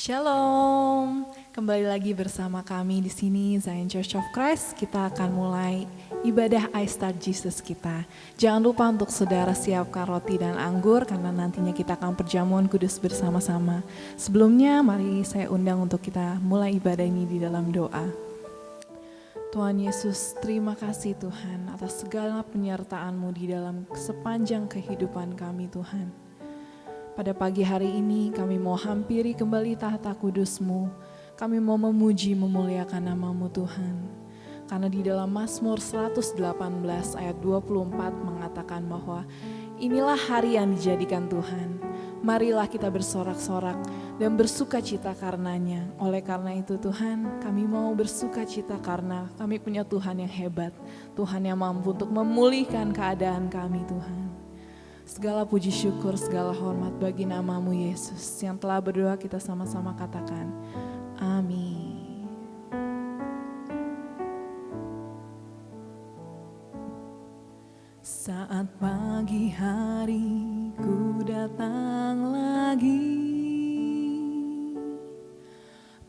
Shalom, kembali lagi bersama kami di sini Zion Church of Christ. Kita akan mulai ibadah I Start Jesus kita. Jangan lupa untuk saudara siapkan roti dan anggur karena nantinya kita akan perjamuan kudus bersama-sama. Sebelumnya mari saya undang untuk kita mulai ibadah ini di dalam doa. Tuhan Yesus, terima kasih Tuhan atas segala penyertaan-Mu di dalam sepanjang kehidupan kami Tuhan. Pada pagi hari ini kami mau hampiri kembali tahta kudus-Mu. Kami mau memuji memuliakan nama-Mu Tuhan. Karena di dalam Mazmur 118 ayat 24 mengatakan bahwa inilah hari yang dijadikan Tuhan. Marilah kita bersorak-sorak dan bersuka cita karenanya. Oleh karena itu Tuhan, kami mau bersuka cita karena kami punya Tuhan yang hebat. Tuhan yang mampu untuk memulihkan keadaan kami Tuhan. Segala puji syukur, segala hormat bagi nama-Mu Yesus. Yang telah berdoa kita sama-sama katakan, amin. Saat pagi hari ku datang lagi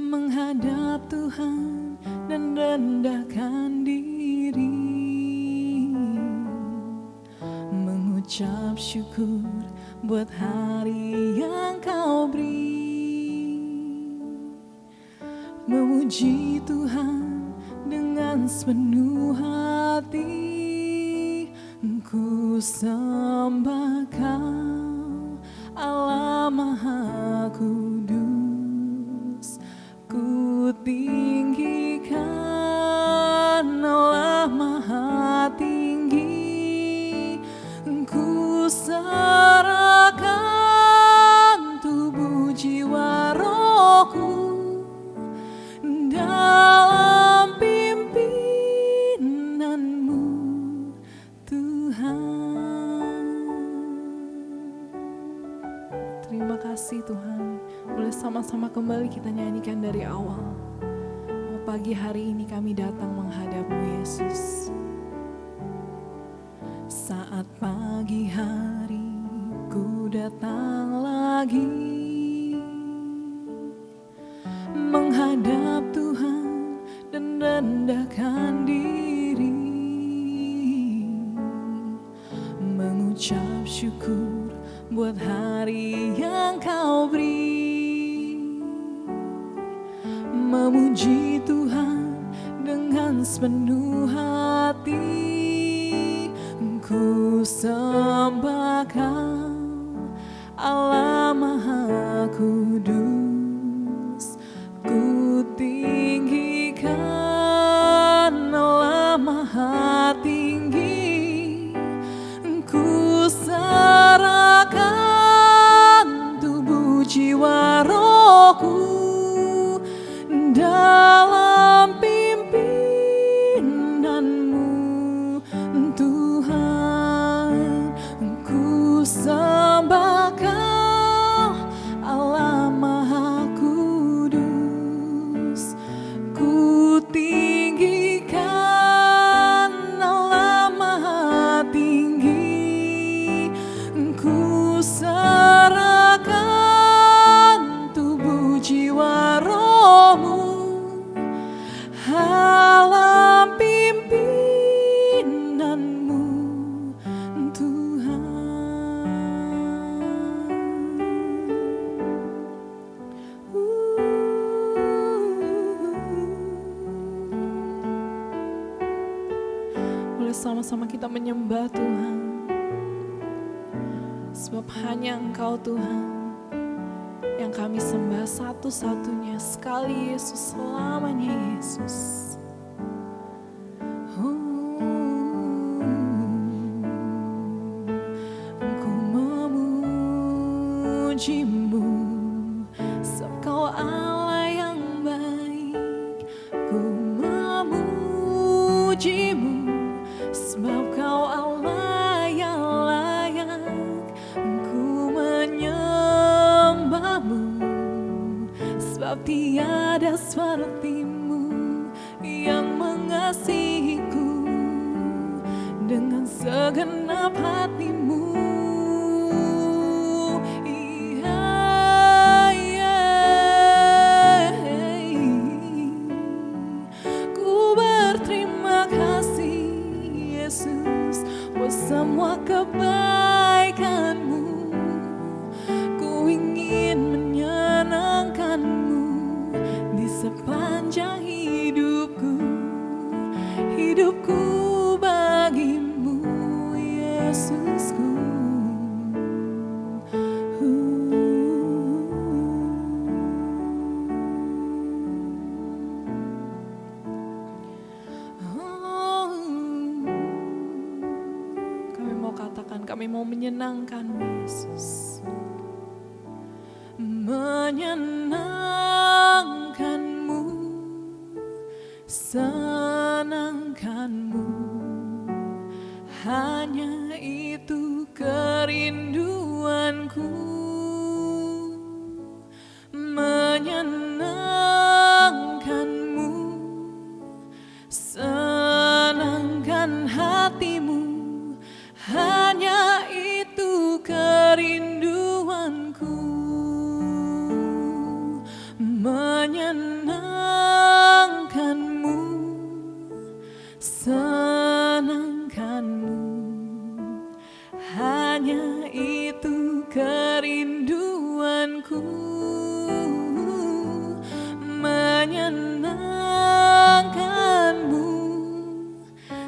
menghadap Tuhan dan rendahkan diri, mengucap syukur buat hari yang Kau beri, memuji Tuhan dengan sepenuh hati. Ku sembah Kau, Allah Maha Kudus. Ku tinggikan Allah Maha Tinggi. Ku serahkan tubuh jiwa rohku dalam pimpinanmu Tuhan. Terima kasih Tuhan. Boleh sama-sama kembali kita nyanyikan dari awal. Oh, pagi hari ini kami datang menghadap-Mu Yesus. Saat pagi hari ku datang lagi menghadap Tuhan dan rendahkan diri, mengucap syukur buat hari yang Kau beri, memuji Tuhan dengan sepenuh hati. Ku sembah Kau, Allah Maha Kudus. Ku tinggikan Allah Maha Tinggi. Ku serahkan tubuh jiwa rohku dalam pimpinanmu Tuhan. Ku sembah Kau, Allah Maha Kudus. Ku tinggikan Allah Maha Tinggi. Ku serahkan tubuh jiwa rohmu dalam pimpinanmu Tuhan. Boleh sama-sama kita menyembah Tuhan, sebab hanya Engkau Tuhan yang kami sembah satu-satunya, sekali Yesus, selamanya Yesus. Ku memuji-Mu, sebab Kau Allah yang baik. Ku memuji-Mu, sebab Kau Allah yang layak. Ku menyembah-Mu, sebab tiada seperti-Mu yang mengasihiku dengan segenap hati-Mu. Iya, iya. menyenangkan-Mu Yesus. Menyenangkan-Mu, senangkan-Mu, hanya itu kerinduanku. Menyenangkan-Mu, senangkan hatimu, hanya itu kerinduanku. Menyenangkan-Mu, senangkan-Mu, hanya itu kerinduanku. Menyenangkan-Mu,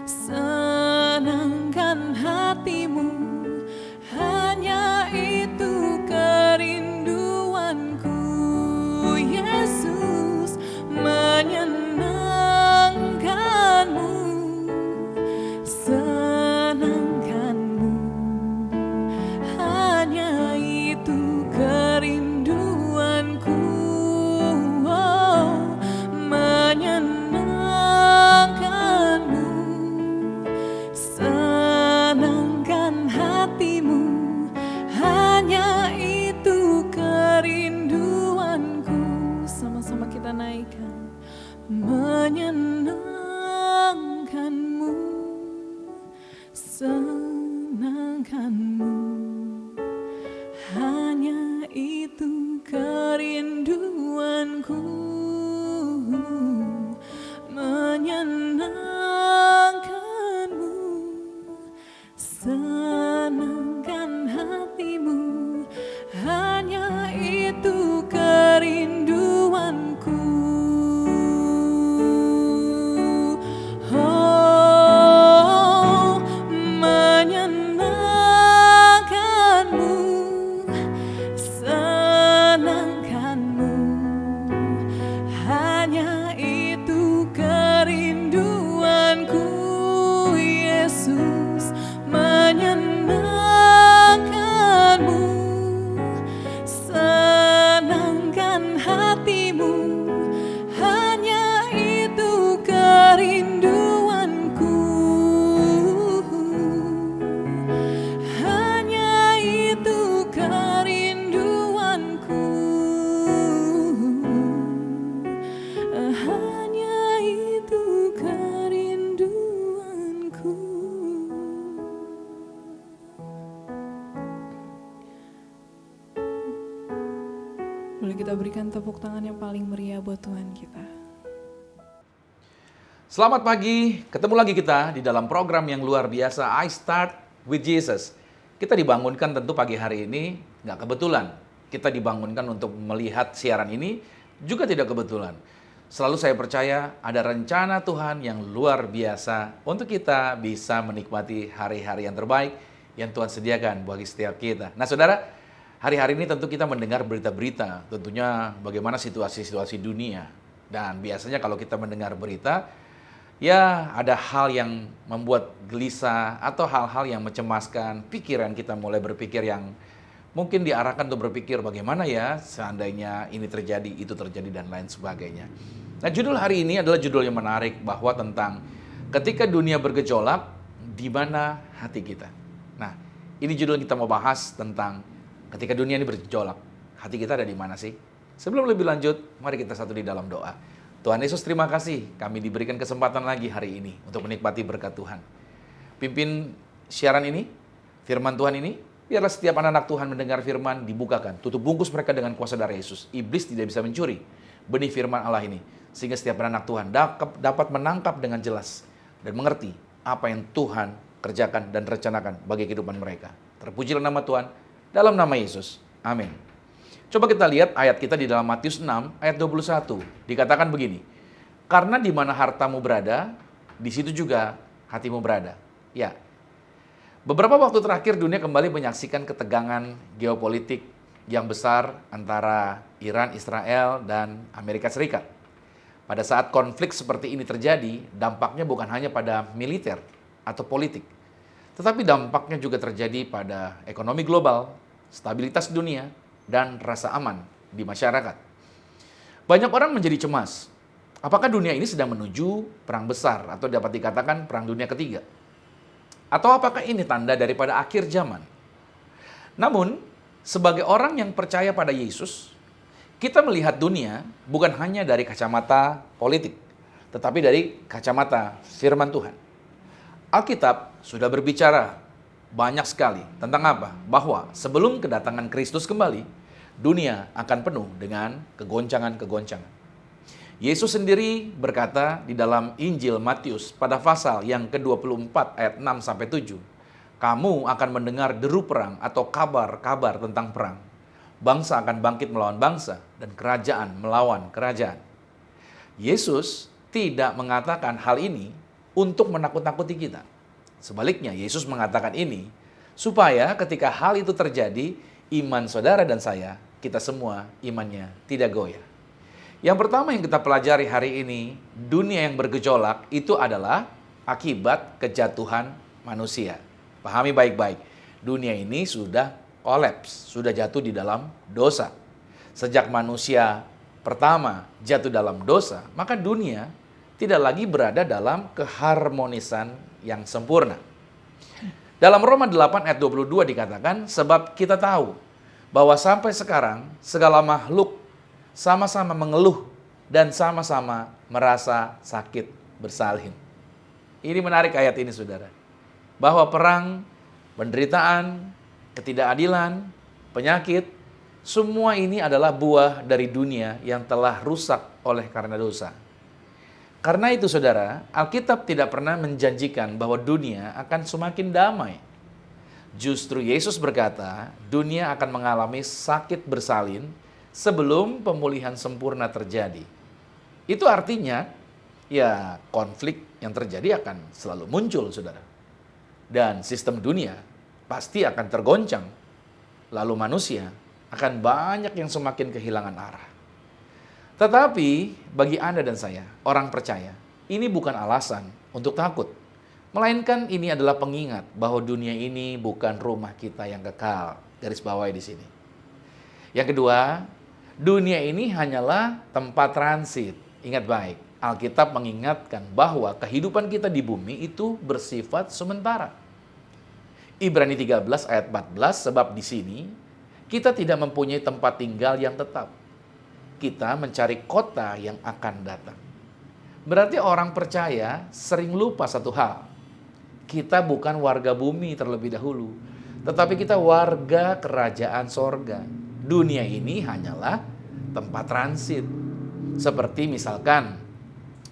senangkan hatimu, hanya itu kerinduanku. Yesus, menyenangkan-Mu, senangkan-Mu, hanya itu kerinduanku. Oh, menyenangkan-Mu, senangkan hatimu, hanya itu kerinduanku. Sama-sama kita naikkan. Menyenangkan-Mu, senangkan-Mu, hanya itu kerinduanku. Menyenangkan-Mu, senangkan hatimu, hanya itu kerinduanku. Oh, menyenangkan-Mu, senangkan-Mu, hanya itu kerinduanku. Yesus, menyenangkan-Mu, senangkan hatimu, hanya itu kerinduanku. Hanya itu kerinduanku. Hanya itu kerinduanku. Boleh kita berikan tepuk tangan yang paling meriah buat Tuhan kita. Selamat pagi, ketemu lagi kita di dalam program yang luar biasa I Start with Jesus. Kita dibangunkan tentu pagi hari ini, nggak kebetulan. Kita dibangunkan untuk melihat siaran ini, juga tidak kebetulan. Selalu saya percaya ada rencana Tuhan yang luar biasa untuk kita bisa menikmati hari-hari yang terbaik yang Tuhan sediakan bagi setiap kita. Nah saudara, hari-hari ini tentu kita mendengar berita-berita, tentunya bagaimana situasi-situasi dunia. Dan biasanya kalau kita mendengar berita, ya ada hal yang membuat gelisah atau hal-hal yang mencemaskan, pikiran kita mulai berpikir yang mungkin diarahkan untuk berpikir bagaimana ya seandainya ini terjadi, itu terjadi, dan lain sebagainya. Nah judul hari ini adalah judul yang menarik bahwa tentang ketika dunia bergejolak, di mana hati kita. Nah ini judul yang kita mau bahas tentang ketika dunia ini bergejolak, hati kita ada di mana sih? Sebelum lebih lanjut, mari kita satu di dalam doa. Tuhan Yesus, terima kasih kami diberikan kesempatan lagi hari ini untuk menikmati berkat Tuhan. Pimpin siaran ini, firman Tuhan ini, biarlah setiap anak-anak Tuhan mendengar firman dibukakan. Tutup bungkus mereka dengan kuasa darah Yesus. Iblis tidak bisa mencuri benih firman Allah ini. Sehingga setiap anak Tuhan dapat menangkap dengan jelas dan mengerti apa yang Tuhan kerjakan dan rencanakan bagi kehidupan mereka. Terpujilah nama Tuhan dalam nama Yesus. Amin. Coba kita lihat ayat kita di dalam Matius 6 ayat 21. Dikatakan begini, karena di mana hartamu berada, di situ juga hatimu berada. Ya, beberapa waktu terakhir dunia kembali menyaksikan ketegangan geopolitik yang besar antara Iran, Israel, dan Amerika Serikat. Pada saat konflik seperti ini terjadi, dampaknya bukan hanya pada militer atau politik, tetapi dampaknya juga terjadi pada ekonomi global, stabilitas dunia, dan rasa aman di masyarakat. Banyak orang menjadi cemas. Apakah dunia ini sedang menuju perang besar atau dapat dikatakan perang dunia ketiga? Atau apakah ini tanda daripada akhir zaman? Namun, sebagai orang yang percaya pada Yesus, kita melihat dunia bukan hanya dari kacamata politik, tetapi dari kacamata firman Tuhan. Alkitab sudah berbicara banyak sekali tentang apa? Bahwa sebelum kedatangan Kristus kembali, dunia akan penuh dengan kegoncangan-kegoncangan. Yesus sendiri berkata di dalam Injil Matius pada pasal yang ke-24 ayat 6-7, kamu akan mendengar deru perang atau kabar-kabar tentang perang. Bangsa akan bangkit melawan bangsa dan kerajaan melawan kerajaan. Yesus tidak mengatakan hal ini untuk menakut-nakuti kita. Sebaliknya, Yesus mengatakan ini supaya ketika hal itu terjadi, iman saudara dan saya, kita semua imannya tidak goyah. Yang pertama yang kita pelajari hari ini, dunia yang bergejolak itu adalah akibat kejatuhan manusia. Pahami baik-baik, dunia ini sudah kolaps, sudah jatuh di dalam dosa. Sejak manusia pertama jatuh dalam dosa, maka dunia tidak lagi berada dalam keharmonisan yang sempurna. Dalam Roma 8 ayat 22 dikatakan, sebab kita tahu bahwa sampai sekarang segala makhluk sama-sama mengeluh dan sama-sama merasa sakit bersalin. Ini menarik ayat ini saudara. Bahwa perang, penderitaan, ketidakadilan, penyakit, semua ini adalah buah dari dunia yang telah rusak oleh karena dosa. Karena itu saudara, Alkitab tidak pernah menjanjikan bahwa dunia akan semakin damai. Justru Yesus berkata, dunia akan mengalami sakit bersalin sebelum pemulihan sempurna terjadi. Itu artinya, ya konflik yang terjadi akan selalu muncul saudara. Dan sistem dunia pasti akan tergoncang. Lalu manusia akan banyak yang semakin kehilangan arah. Tetapi bagi Anda dan saya, orang percaya, ini bukan alasan untuk takut. Melainkan ini adalah pengingat bahwa dunia ini bukan rumah kita yang kekal. Garis bawahi di sini. Yang kedua, dunia ini hanyalah tempat transit. Ingat baik, Alkitab mengingatkan bahwa kehidupan kita di bumi itu bersifat sementara. Ibrani 13 ayat 14, sebab di sini kita tidak mempunyai tempat tinggal yang tetap. Kita mencari kota yang akan datang. Berarti orang percaya sering lupa satu hal. Kita bukan warga bumi terlebih dahulu, tetapi kita warga kerajaan sorga. Dunia ini hanyalah tempat transit. Seperti misalkan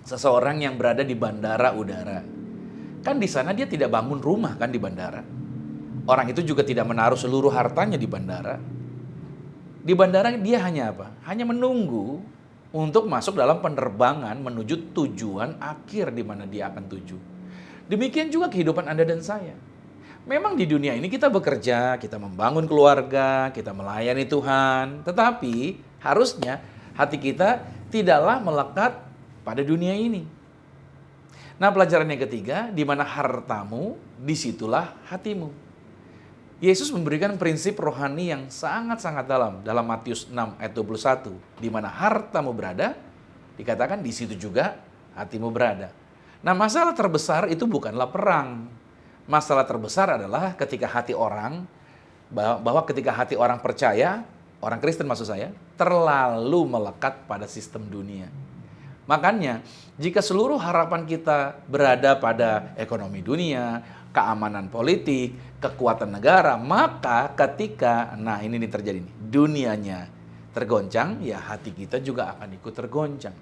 seseorang yang berada di bandara udara. Kan di sana dia tidak bangun rumah kan di bandara. Orang itu juga tidak menaruh seluruh hartanya di bandara. Di bandara dia hanya apa? Hanya menunggu untuk masuk dalam penerbangan menuju tujuan akhir di mana dia akan tuju. Demikian juga kehidupan Anda dan saya. Memang di dunia ini kita bekerja, kita membangun keluarga, kita melayani Tuhan. Tetapi harusnya hati kita tidaklah melekat pada dunia ini. Nah, pelajaran yang ketiga, di mana hartamu, disitulah hatimu. Yesus memberikan prinsip rohani yang sangat-sangat dalam Matius 6 ayat 21. Di mana hartamu berada, dikatakan di situ juga hatimu berada. Nah, masalah terbesar itu bukanlah perang. Masalah terbesar adalah ketika hati orang, bahwa ketika hati orang percaya, orang Kristen maksud saya, terlalu melekat pada sistem dunia. Makanya, jika seluruh harapan kita berada pada ekonomi dunia, keamanan politik, kekuatan negara, maka ketika, nah ini terjadi nih, dunianya tergoncang, ya hati kita juga akan ikut tergoncang.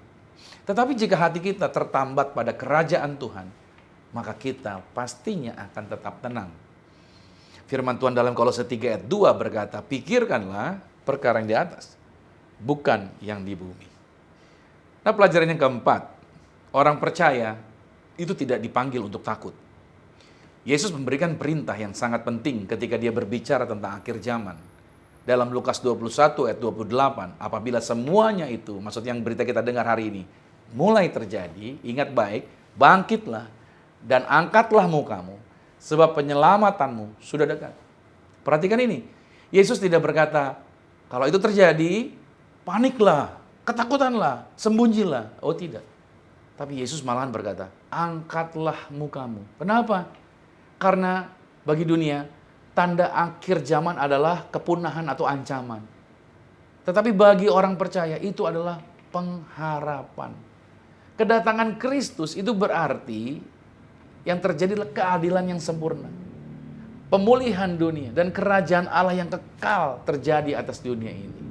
Tetapi jika hati kita tertambat pada kerajaan Tuhan, maka kita pastinya akan tetap tenang. Firman Tuhan dalam Kolose 3 ayat 2 berkata, pikirkanlah perkara yang di atas, bukan yang di bumi. Nah, pelajaran yang keempat, orang percaya itu tidak dipanggil untuk takut. Yesus memberikan perintah yang sangat penting ketika dia berbicara tentang akhir zaman. Dalam Lukas 21 ayat 28, apabila semuanya itu, maksud yang berita kita dengar hari ini, mulai terjadi, ingat baik, bangkitlah dan angkatlah mukamu, sebab penyelamatanmu sudah dekat. Perhatikan ini, Yesus tidak berkata, kalau itu terjadi, paniklah, ketakutanlah, sembunyilah. Oh tidak. Tapi Yesus malahan berkata, angkatlah mukamu. Kenapa? Karena bagi dunia, tanda akhir zaman adalah kepunahan atau ancaman. Tetapi bagi orang percaya, itu adalah pengharapan. Kedatangan Kristus itu berarti yang terjadi adalah keadilan yang sempurna. Pemulihan dunia dan kerajaan Allah yang kekal terjadi atas dunia ini.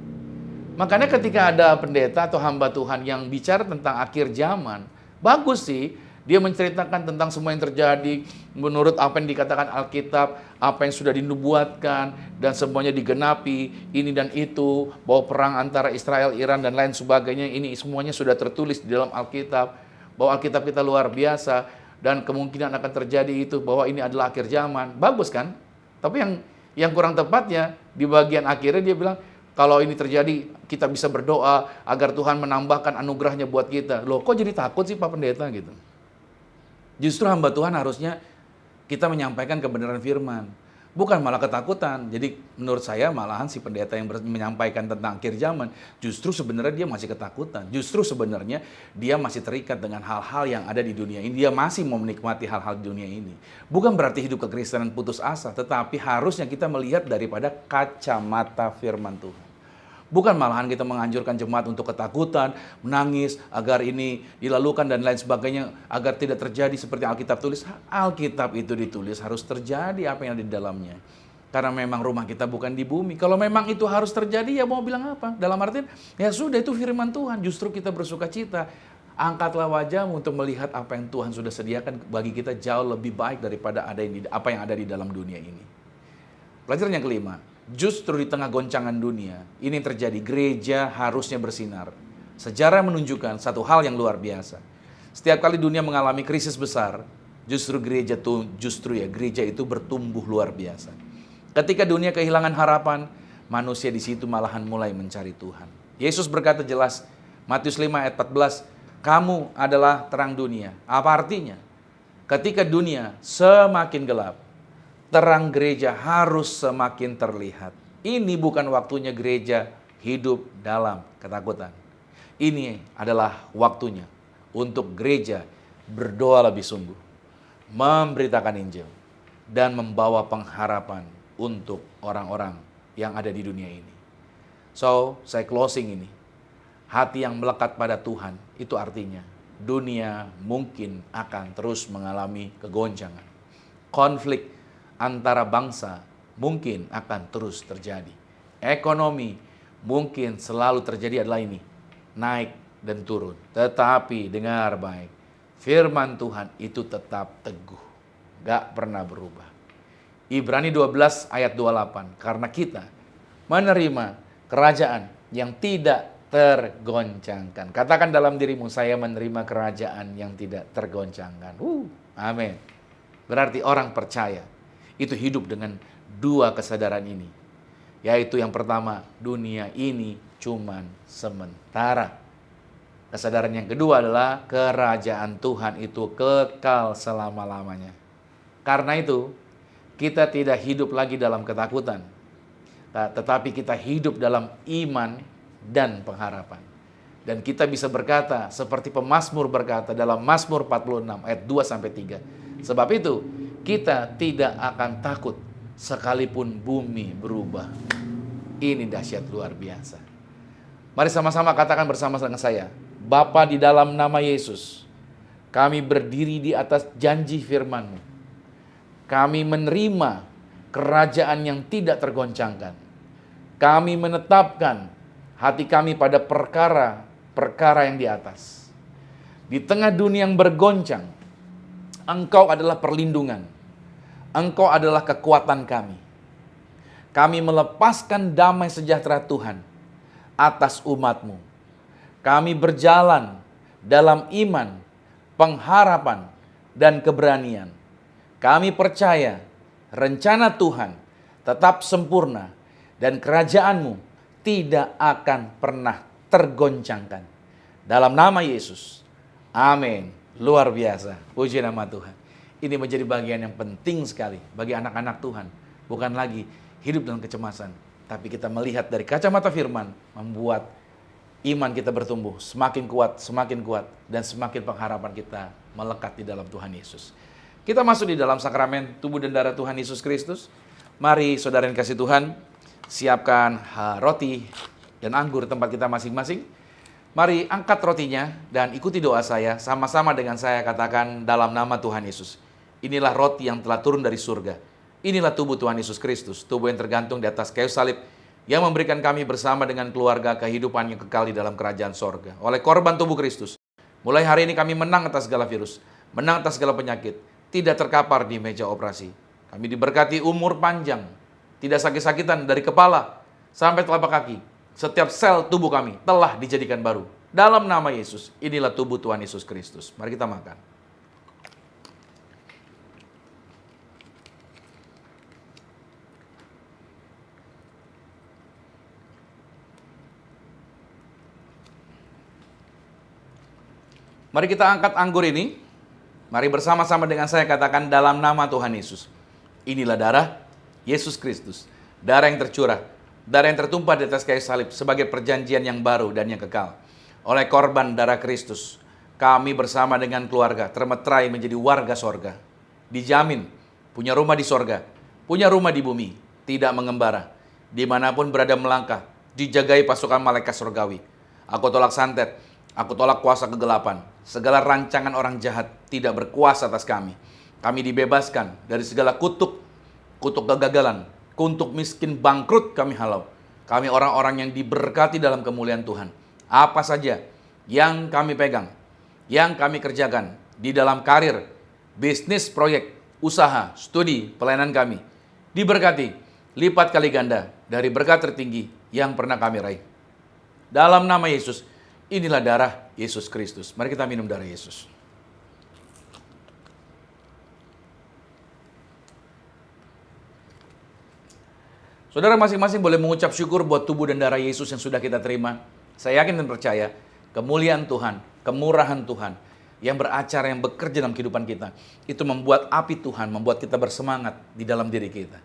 Makanya ketika ada pendeta atau hamba Tuhan yang bicara tentang akhir zaman, bagus sih, dia menceritakan tentang semua yang terjadi menurut apa yang dikatakan Alkitab, apa yang sudah dinubuatkan, dan semuanya digenapi, ini dan itu, bahwa perang antara Israel, Iran, dan lain sebagainya, ini semuanya sudah tertulis di dalam Alkitab, bahwa Alkitab kita luar biasa, dan kemungkinan akan terjadi itu, bahwa ini adalah akhir zaman. Bagus kan? Tapi yang kurang tepatnya, di bagian akhirnya dia bilang, kalau ini terjadi, kita bisa berdoa agar Tuhan menambahkan anugerahnya buat kita. Loh, kok jadi takut sih Pak Pendeta gitu? Justru hamba Tuhan harusnya kita menyampaikan kebenaran firman. Bukan malah ketakutan. Jadi menurut saya malahan si pendeta yang menyampaikan tentang akhir zaman, justru sebenarnya dia masih ketakutan. Justru sebenarnya dia masih terikat dengan hal-hal yang ada di dunia ini. Dia masih mau menikmati hal-hal di dunia ini. Bukan berarti hidup kekristenan putus asa, tetapi harusnya kita melihat daripada kacamata firman Tuhan. Bukan malahan kita menganjurkan jemaat untuk ketakutan, menangis, agar ini dilalukan dan lain sebagainya, agar tidak terjadi seperti Alkitab tulis. Alkitab itu ditulis harus terjadi apa yang ada di dalamnya. Karena memang rumah kita bukan di bumi. Kalau memang itu harus terjadi, ya mau bilang apa? Dalam artian, ya sudah itu firman Tuhan. Justru kita bersuka cita. Angkatlah wajahmu untuk melihat apa yang Tuhan sudah sediakan bagi kita jauh lebih baik daripada apa yang ada di dalam dunia ini. Pelajaran yang kelima. Justru di tengah goncangan dunia, ini terjadi, gereja harusnya bersinar. Sejarah menunjukkan satu hal yang luar biasa. Setiap kali dunia mengalami krisis besar, gereja itu bertumbuh luar biasa. Ketika dunia kehilangan harapan, manusia di situ malahan mulai mencari Tuhan. Yesus berkata jelas, Matius 5 ayat 14, kamu adalah terang dunia. Apa artinya? Ketika dunia semakin gelap, terang gereja harus semakin terlihat. Ini bukan waktunya gereja hidup dalam ketakutan. Ini adalah waktunya untuk gereja berdoa lebih sungguh, memberitakan Injil, dan membawa pengharapan untuk orang-orang yang ada di dunia ini. So, saya closing ini. Hati yang melekat pada Tuhan, itu artinya dunia mungkin akan terus mengalami kegoncangan. Konflik antara bangsa mungkin akan terus terjadi. Ekonomi mungkin selalu terjadi adalah ini, naik dan turun. Tetapi dengar baik, firman Tuhan itu tetap teguh, gak pernah berubah. Ibrani 12 ayat 28, karena kita menerima kerajaan yang tidak tergoncangkan. Katakan dalam dirimu, saya menerima kerajaan yang tidak tergoncangkan. Amin. Berarti orang percaya itu hidup dengan dua kesadaran ini. Yaitu yang pertama, dunia ini cuman sementara. Kesadaran yang kedua adalah kerajaan Tuhan itu kekal selama-lamanya. Karena itu, kita tidak hidup lagi dalam ketakutan. Tetapi kita hidup dalam iman dan pengharapan. Dan kita bisa berkata, seperti pemazmur berkata dalam Mazmur 46 ayat 2-3. Sebab itu, kita tidak akan takut sekalipun bumi berubah. Ini dahsyat luar biasa. Mari sama-sama katakan bersama dengan saya. Bapa, di dalam nama Yesus, kami berdiri di atas janji firman-Mu. Kami menerima kerajaan yang tidak tergoncangkan. Kami menetapkan hati kami pada perkara yang di atas. Di tengah dunia yang bergoncang, Engkau adalah perlindungan. Engkau adalah kekuatan kami. Kami melepaskan damai sejahtera Tuhan atas umat-Mu. Kami berjalan dalam iman, pengharapan, dan keberanian. Kami percaya rencana Tuhan tetap sempurna dan kerajaan-Mu tidak akan pernah tergoncangkan. Dalam nama Yesus. Amin. Luar biasa. Puji nama Tuhan. Ini menjadi bagian yang penting sekali bagi anak-anak Tuhan. Bukan lagi hidup dalam kecemasan, tapi kita melihat dari kacamata firman, membuat iman kita bertumbuh semakin kuat, dan semakin pengharapan kita melekat di dalam Tuhan Yesus. Kita masuk di dalam sakramen tubuh dan darah Tuhan Yesus Kristus. Mari saudara yang kasih Tuhan, siapkan roti dan anggur tempat kita masing-masing. Mari angkat rotinya dan ikuti doa saya, sama-sama dengan saya katakan dalam nama Tuhan Yesus. Inilah roti yang telah turun dari surga. Inilah tubuh Tuhan Yesus Kristus, tubuh yang tergantung di atas kayu salib, yang memberikan kami bersama dengan keluarga kehidupan yang kekal di dalam kerajaan sorga. Oleh korban tubuh Kristus, mulai hari ini kami menang atas segala virus, menang atas segala penyakit, tidak terkapar di meja operasi. Kami diberkati umur panjang, tidak sakit-sakitan dari kepala sampai telapak kaki. Setiap sel tubuh kami telah dijadikan baru. Dalam nama Yesus, inilah tubuh Tuhan Yesus Kristus. Mari kita makan. Mari kita angkat anggur ini. Mari bersama-sama dengan saya katakan dalam nama Tuhan Yesus. Inilah darah Yesus Kristus. Darah yang tercurah, darah yang tertumpah di atas kayu salib sebagai perjanjian yang baru dan yang kekal. Oleh korban darah Kristus, kami bersama dengan keluarga termeterai menjadi warga sorga. Dijamin punya rumah di sorga, punya rumah di bumi, tidak mengembara. Dimanapun berada melangkah, dijagai pasukan malaikat sorgawi. Aku tolak santet, aku tolak kuasa kegelapan. Segala rancangan orang jahat tidak berkuasa atas kami. Kami dibebaskan dari segala kutuk kegagalan, kutuk miskin bangkrut kami halau. Kami orang-orang yang diberkati dalam kemuliaan Tuhan. Apa saja yang kami pegang, yang kami kerjakan di dalam karir, bisnis, proyek, usaha, studi, pelayanan kami, diberkati lipat kali ganda dari berkat tertinggi yang pernah kami raih. Dalam nama Yesus, inilah darah Yesus Kristus. Mari kita minum darah Yesus. Saudara masing-masing boleh mengucap syukur buat tubuh dan darah Yesus yang sudah kita terima. Saya yakin dan percaya kemuliaan Tuhan, kemurahan Tuhan yang beracara, yang bekerja dalam kehidupan kita, itu membuat api Tuhan, membuat kita bersemangat di dalam diri kita.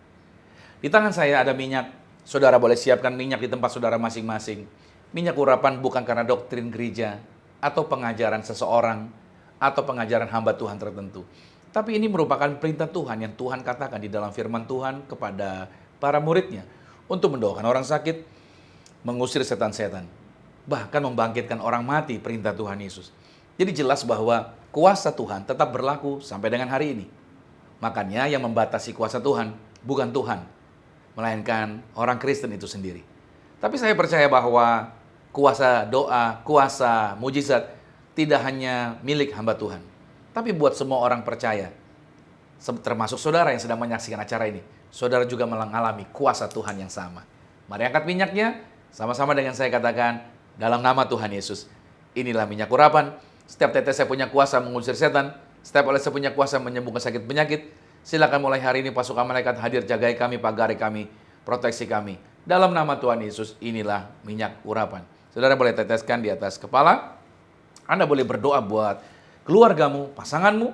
Di tangan saya ada minyak. Saudara boleh siapkan minyak di tempat saudara masing-masing. Minyak urapan bukan karena doktrin gereja atau pengajaran seseorang atau pengajaran hamba Tuhan tertentu. Tapi ini merupakan perintah Tuhan yang Tuhan katakan di dalam firman Tuhan kepada para muridnya untuk mendoakan orang sakit, mengusir setan-setan, bahkan membangkitkan orang mati, perintah Tuhan Yesus. Jadi jelas bahwa kuasa Tuhan tetap berlaku sampai dengan hari ini. Makanya yang membatasi kuasa Tuhan bukan Tuhan, melainkan orang Kristen itu sendiri. Tapi saya percaya bahwa kuasa doa, kuasa mujizat tidak hanya milik hamba Tuhan, tapi buat semua orang percaya, termasuk saudara yang sedang menyaksikan acara ini. Saudara juga mengalami kuasa Tuhan yang sama. Mari angkat minyaknya, sama-sama dengan saya katakan, dalam nama Tuhan Yesus. Inilah minyak urapan. Setiap tetes saya punya kuasa mengusir setan. Setiap oleh saya punya kuasa menyembuhkan sakit penyakit. Silakan mulai hari ini pasukan malaikat hadir, jagai kami, pagari kami, proteksi kami. Dalam nama Tuhan Yesus, inilah minyak urapan. Saudara boleh teteskan di atas kepala. Anda boleh berdoa buat keluargamu, pasanganmu,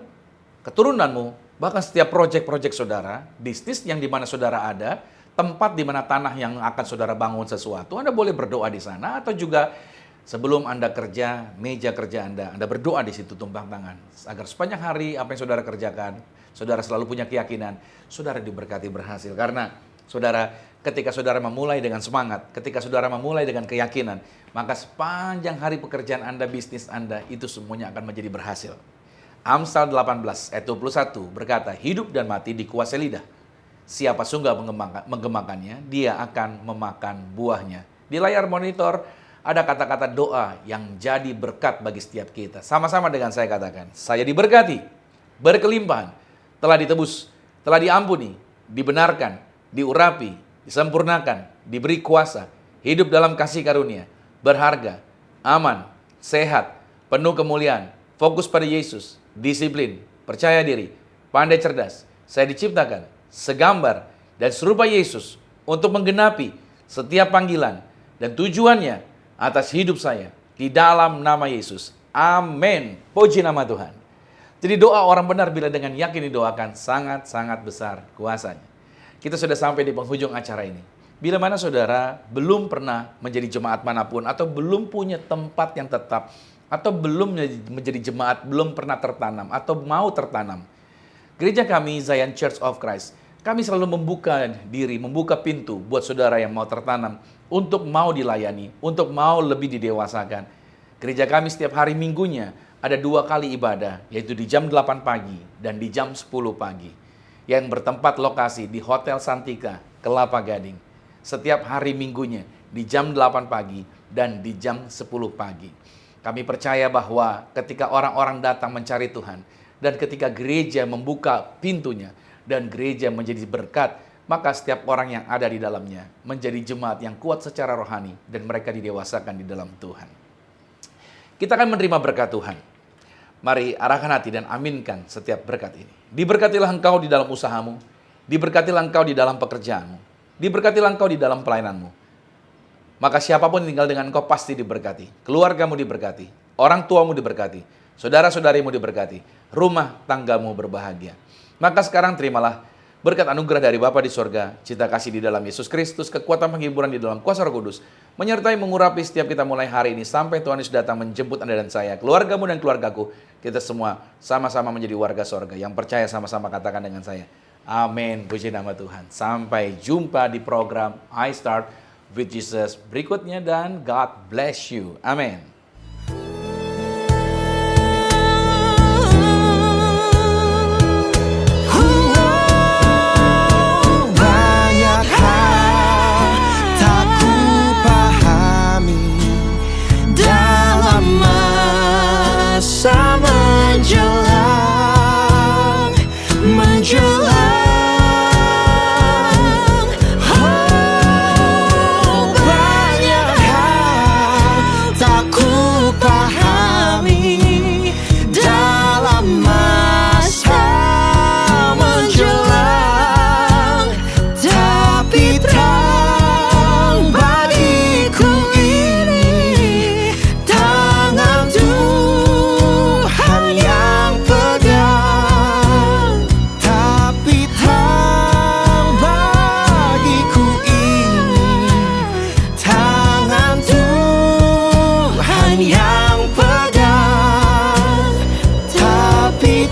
keturunanmu, bahkan setiap proyek-proyek saudara, bisnis yang di mana saudara ada, tempat di mana tanah yang akan saudara bangun sesuatu, Anda boleh berdoa di sana, atau juga sebelum Anda kerja, meja kerja Anda berdoa di situ tumpang tangan. Agar sepanjang hari apa yang saudara kerjakan, saudara selalu punya keyakinan, saudara diberkati berhasil. Karena saudara, ketika saudara memulai dengan semangat, ketika saudara memulai dengan keyakinan, maka sepanjang hari pekerjaan Anda, bisnis Anda, itu semuanya akan menjadi berhasil. Amsal 18 ayat 21 berkata, hidup dan mati dikuasai lidah. Siapa sungguh menggemakannya, dia akan memakan buahnya. Di layar monitor ada kata-kata doa yang jadi berkat bagi setiap kita. Sama-sama dengan saya katakan, saya diberkati, berkelimpahan, telah ditebus, telah diampuni, dibenarkan, diurapi, disempurnakan, diberi kuasa, hidup dalam kasih karunia, berharga, aman, sehat, penuh kemuliaan, fokus pada Yesus, disiplin, percaya diri, pandai cerdas. Saya diciptakan segambar dan serupa Yesus untuk menggenapi setiap panggilan dan tujuannya atas hidup saya di dalam nama Yesus. Amin. Puji nama Tuhan. Jadi doa orang benar bila dengan yakin didoakan sangat-sangat besar kuasanya. Kita sudah sampai di penghujung acara ini. Bila mana saudara belum pernah menjadi jemaat manapun atau belum punya tempat yang tetap atau belum menjadi jemaat, belum pernah tertanam atau mau tertanam. Gereja kami Zion Church of Christ, kami selalu membuka diri, membuka pintu buat saudara yang mau tertanam untuk mau dilayani, untuk mau lebih didewasakan. Gereja kami setiap hari Minggunya ada 2 kali ibadah, yaitu di jam 8 pagi dan di jam 10 pagi. Yang bertempat lokasi di Hotel Santika, Kelapa Gading. Setiap hari Minggunya di jam 8 pagi dan di jam 10 pagi. Kami percaya bahwa ketika orang-orang datang mencari Tuhan, dan ketika gereja membuka pintunya, dan gereja menjadi berkat, maka setiap orang yang ada di dalamnya menjadi jemaat yang kuat secara rohani, dan mereka didewasakan di dalam Tuhan. Kita akan menerima berkat Tuhan. Mari arahkan hati dan aminkan setiap berkat ini. Diberkatilah engkau di dalam usahamu, diberkatilah engkau di dalam pekerjaanmu, diberkatilah engkau di dalam pelayananmu. Maka siapapun yang tinggal dengan engkau pasti diberkati. Keluargamu diberkati, orang tuamu diberkati, saudara-saudarimu diberkati, rumah tanggamu berbahagia. Maka sekarang terimalah berkat anugerah dari Bapa di sorga, cinta kasih di dalam Yesus Kristus, kekuatan penghiburan di dalam kuasa Roh Kudus, menyertai mengurapi setiap kita mulai hari ini sampai Tuhan Yesus datang menjemput Anda dan saya, keluargamu dan keluargaku, kita semua sama-sama menjadi warga sorga. Yang percaya sama-sama katakan dengan saya, amin, puji nama Tuhan. Sampai jumpa di program I Start with Jesus berikutnya dan God bless you. Amin. yang pegang, tapi